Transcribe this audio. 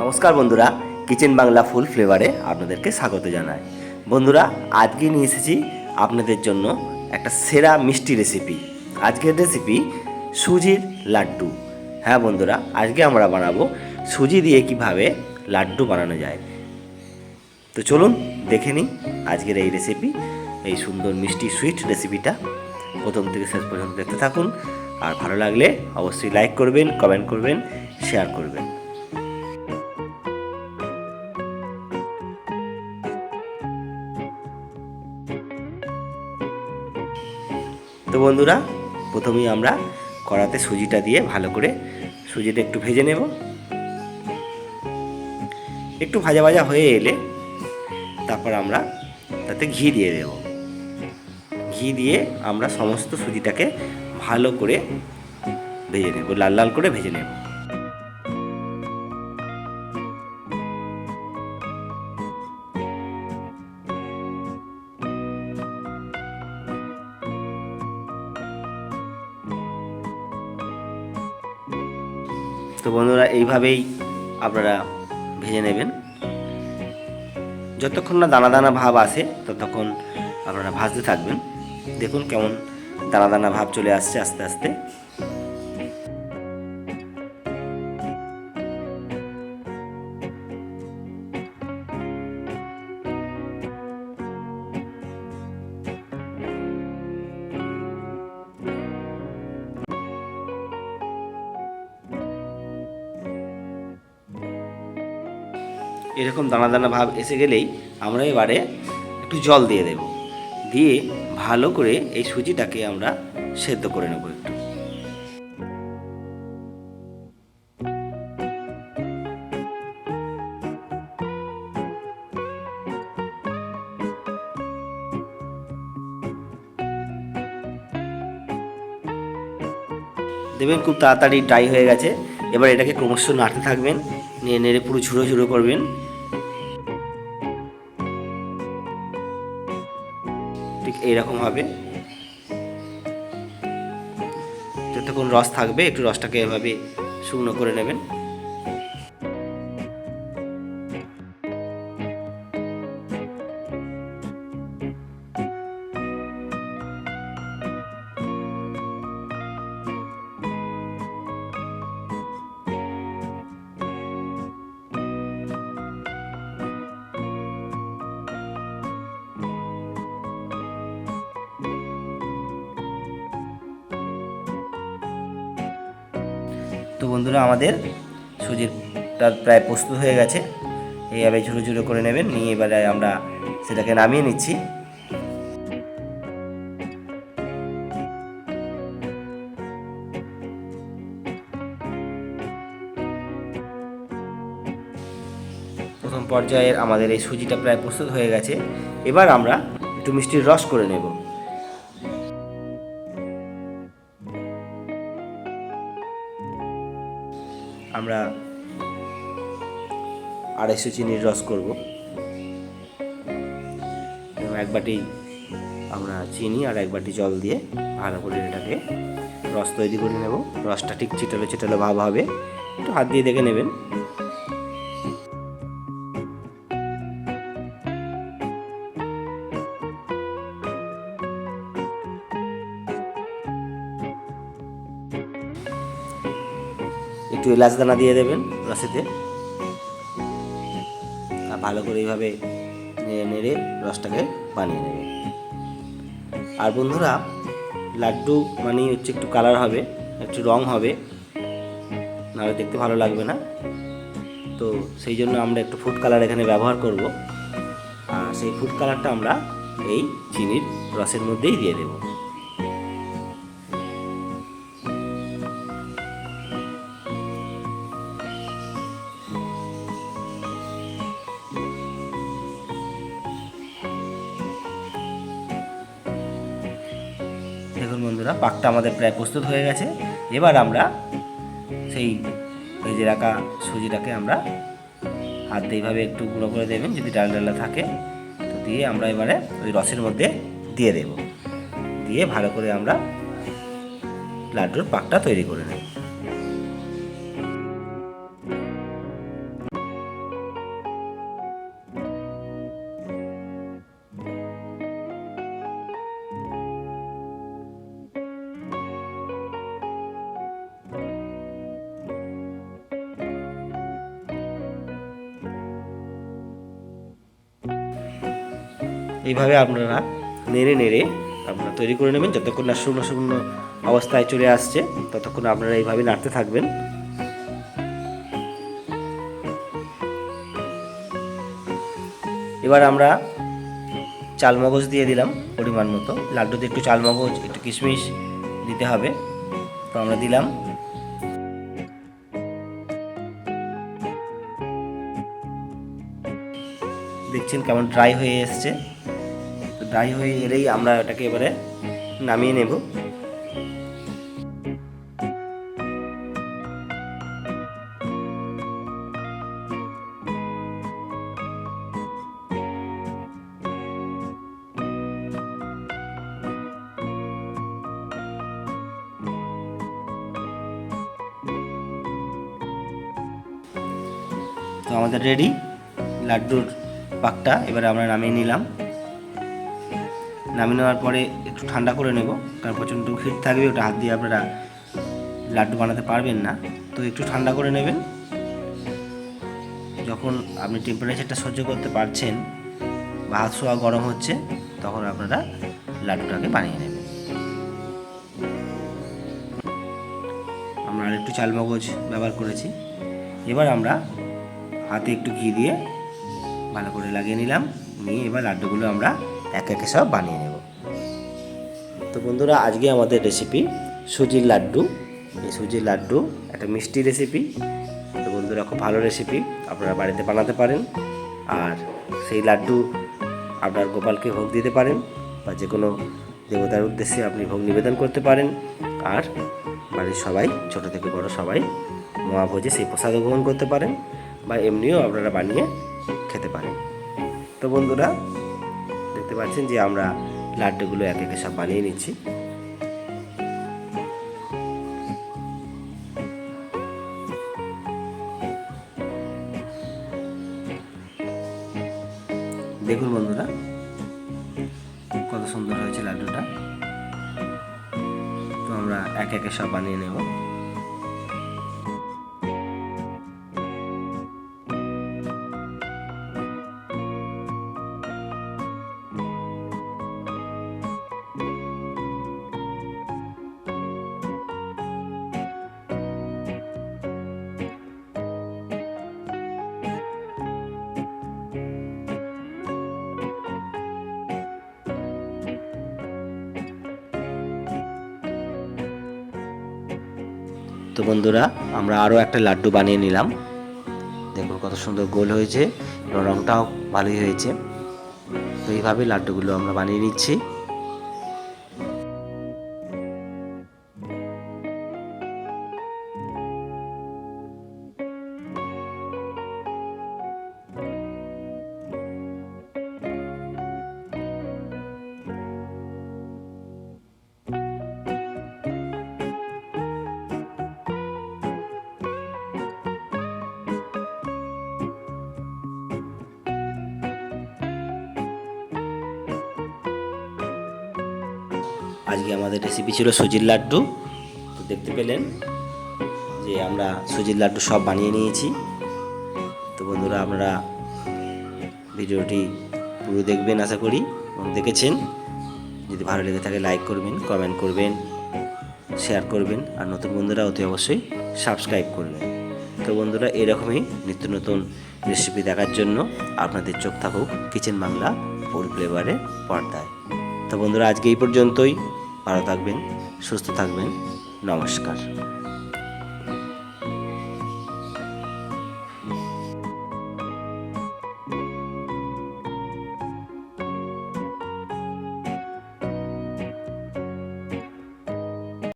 নমস্কার বন্ধুরা, কিচেন বাংলা ফুল ফ্লেভারে আপনাদেরকে স্বাগত জানাই। বন্ধুরা, আজকে নিয়ে এসেছি আপনাদের জন্য একটা সেরা মিষ্টি রেসিপি। আজকের রেসিপি সুজির লাড্ডু। হ্যাঁ বন্ধুরা, আজকে আমরা বানাবো সুজি দিয়ে কিভাবে লাড্ডু বানানো যায়। তো চলুন দেখে নিই আজকের এই রেসিপি, এই সুন্দর মিষ্টি সুইট রেসিপিটা। প্রথম থেকে শেষ পর্যন্ত দেখতে থাকুন, আর ভালো লাগলে অবশ্যই লাইক করবেন, কমেন্ট করবেন, শেয়ার করবেন। তো বন্ধুরা, প্রথমেই আমরা কড়াতে সুজিটা দিয়ে ভালো করে সুজিটা একটু ভেজে নেব। একটু ভাজা ভাজা হয়ে এলে তারপর আমরা তাতে ঘি দিয়ে দেব। ঘি দিয়ে আমরা সমস্ত সুজিটাকে ভালো করে ভেজে নেব, লাল লাল করে ভেজে নেব। তো বন্ধুরা, এইভাবেই আপনারা ভেজে নেবেন। যতক্ষণ না দানা দানা ভাব আসে ততক্ষণ আপনারা ভাজতে থাকবেন। দেখুন কেমন দানা দানা ভাব চলে আসছে আস্তে আস্তে। এরকম দানা দানা ভাব এসে গেলেই আমরা এবারে একটু জল দিয়ে দেব। দিয়ে ভালো করে এই সুজিটাকে আমরা সেদ্ধ করে নেব একটু। দেখবেন খুব তাড়াতাড়ি ড্রাই হয়ে গেছে। এবার এটাকে ক্রমশ নাড়তে থাকবেন, নেড়ে নেড়ে পুরো ঝুড়ো ঝুড়ো করবেন। ঠিক এইরকম হবে। যতক্ষণ রস থাকবে একটু রসটাকে এভাবে শুকনো করে নেবেন। তো বন্ধুরা, আমাদের সুজিটা প্রায় প্রস্তুত হয়ে গেছে। এইভাবে ঝুড়ো ঝুড়ো করে নেবেন, নিয়ে এবারে আমরা সেটাকে নামিয়ে নিচ্ছি। প্রথম পর্যায়ের আমাদের এই সুজিটা প্রায় প্রস্তুত হয়ে গেছে। এবার আমরা একটু মিষ্টির রস করে নেব। আমরা 250 চিনির রস করব। এক বাটি আমরা চিনি আর 1 বাটি জল দিয়ে ভালো করে এটাকে রস তৈরি করে নেব। রসটা ঠিক ছিটালো ছিটালো ভাব হবে, একটু হাত দিয়ে দেখে নেবেন। একটু এলাচ দানা দিয়ে দেবেন রসেতে, আর ভালো করে এইভাবে নেড়ে নেড়ে রসটাকে বানিয়ে নেবেন। আর বন্ধুরা, লাড্ডু মানেই হচ্ছে একটু কালার হবে, একটু রং হবে, নাহলে দেখতে ভালো লাগবে না। তো সেই জন্য আমরা একটু ফুড কালার এখানে ব্যবহার করব। আর সেই ফুড কালারটা আমরা এই চিনির রসের মধ্যেই দিয়ে দেব। দেখুন বন্ধুরা, পাকটা আমাদের প্রায় প্রস্তুত হয়ে গেছে। এবার আমরা সেই ভেজে রাখা সুজিটাকে আমরা হাত দিয়ে এইভাবে একটু গুঁড়ো করে দেবেন, যদি ডাল ডালা থাকে তো দিয়ে আমরা এবারে ওই রসের মধ্যে দিয়ে দেব। দিয়ে ভালো করে আমরা লাড্ডুর পাকটা তৈরি করে নেব। এইভাবে আপনারা নেড়ে নেড়ে আপনারা তৈরি করে নেবেন। যতক্ষণ না শুকনো শুকনো অবস্থায় চলে আসছে ততক্ষণ আপনারা এইভাবে নাড়তে থাকবেন। এবার আমরা চালমগজ দিয়ে দিলাম পরিমাণ মতো। লাড্ডুতে একটু চালমগজ, একটু কিশমিশ দিতে হবে, তো আমরা দিলাম। দেখছেন কেমন ড্রাই হয়ে এসছে। ড্রাই হয়ে এলেই আমরা এটাকে এবারে নামিয়ে নেব। তো আমাদের রেডি লাড্ডুর পাকটা। এবারে আমরা নামিয়ে নিলাম। নামিয়ে নেওয়ার পরে একটু ঠান্ডা করে নেব, কারণ প্রচণ্ড হিট থাকবে, ওটা হাত দিয়ে আপনারা লাড্ডু বানাতে পারবেন না। তো একটু ঠান্ডা করে নেবেন। যখন আপনি টেম্পারেচারটা সহ্য করতে পারছেন বা হাত ছোঁয়া গরম হচ্ছে, তখন আপনারা লাড্ডুটাকে বানিয়ে নেবেন। আমরা আরেকটু চালমগজ ব্যবহার করেছি। এবার আমরা হাতে একটু ঘি দিয়ে ভালো করে লাগিয়ে নিলাম। নিয়ে এবার লাড্ডুগুলো আমরা এক একে সব বানিয়ে নেব। তো বন্ধুরা, আজকে আমাদের রেসিপি সুজির লাড্ডু। এই সুজির লাড্ডু একটা মিষ্টি রেসিপি। তো বন্ধুরা, খুব ভালো রেসিপি, আপনারা বাড়িতে বানাতে পারেন। আর সেই লাড্ডু আপনার গোপালকে ভোগ দিতে পারেন, বা যে কোনো দেবতার উদ্দেশ্যে আপনি ভোগ নিবেদন করতে পারেন। আর বাড়ির সবাই, ছোট থেকে বড় সবাই মহাভোজে সেই প্রসাদ গ্রহণ করতে পারেন, বা এমনিও আপনারা বানিয়ে খেতে পারেন। তো বন্ধুরা, দেখতে পাচ্ছেন যে আমরা লাড্ডুগুলো এক একে সব বানিয়ে নিচ্ছি। দেখুন বন্ধুরা, কত সুন্দর হয়েছে লাড্ডুটা। তো আমরা এক একে সব বানিয়ে নেব। তো বন্ধুরা, আমরা আরও একটা লাড্ডু বানিয়ে নিলাম। দেখুন কত সুন্দর গোল হয়েছে এবং রঙটাও ভালোই হয়েছে। তো এইভাবে লাড্ডুগুলো আমরা বানিয়ে নিচ্ছি। আজকে আমাদের রেসিপি ছিল সুজির লাড্ডু। তো দেখতে পেলেন যে আমরা সুজির লাড্ডু সব বানিয়ে নিয়েছি। তো বন্ধুরা, আপনারা ভিডিওটি পুরো দেখবেন আশা করি, এবং দেখেছেন। যদি ভালো লেগে থাকে লাইক করবেন, কমেন্ট করবেন, শেয়ার করবেন, আর নতুন বন্ধুরা অতি অবশ্যই সাবস্ক্রাইব করবেন। তো বন্ধুরা, এরকমই নিত্য নতুন রেসিপি দেখার জন্য আপনাদের চোখ থাকুক কিচেন বাংলা ফুল ফ্লেভারের পর্দায়। তো বন্ধুরা, আজকে এই পর্যন্তই। ভালো থাকবেন, সুস্থ থাকবেন। নমস্কার।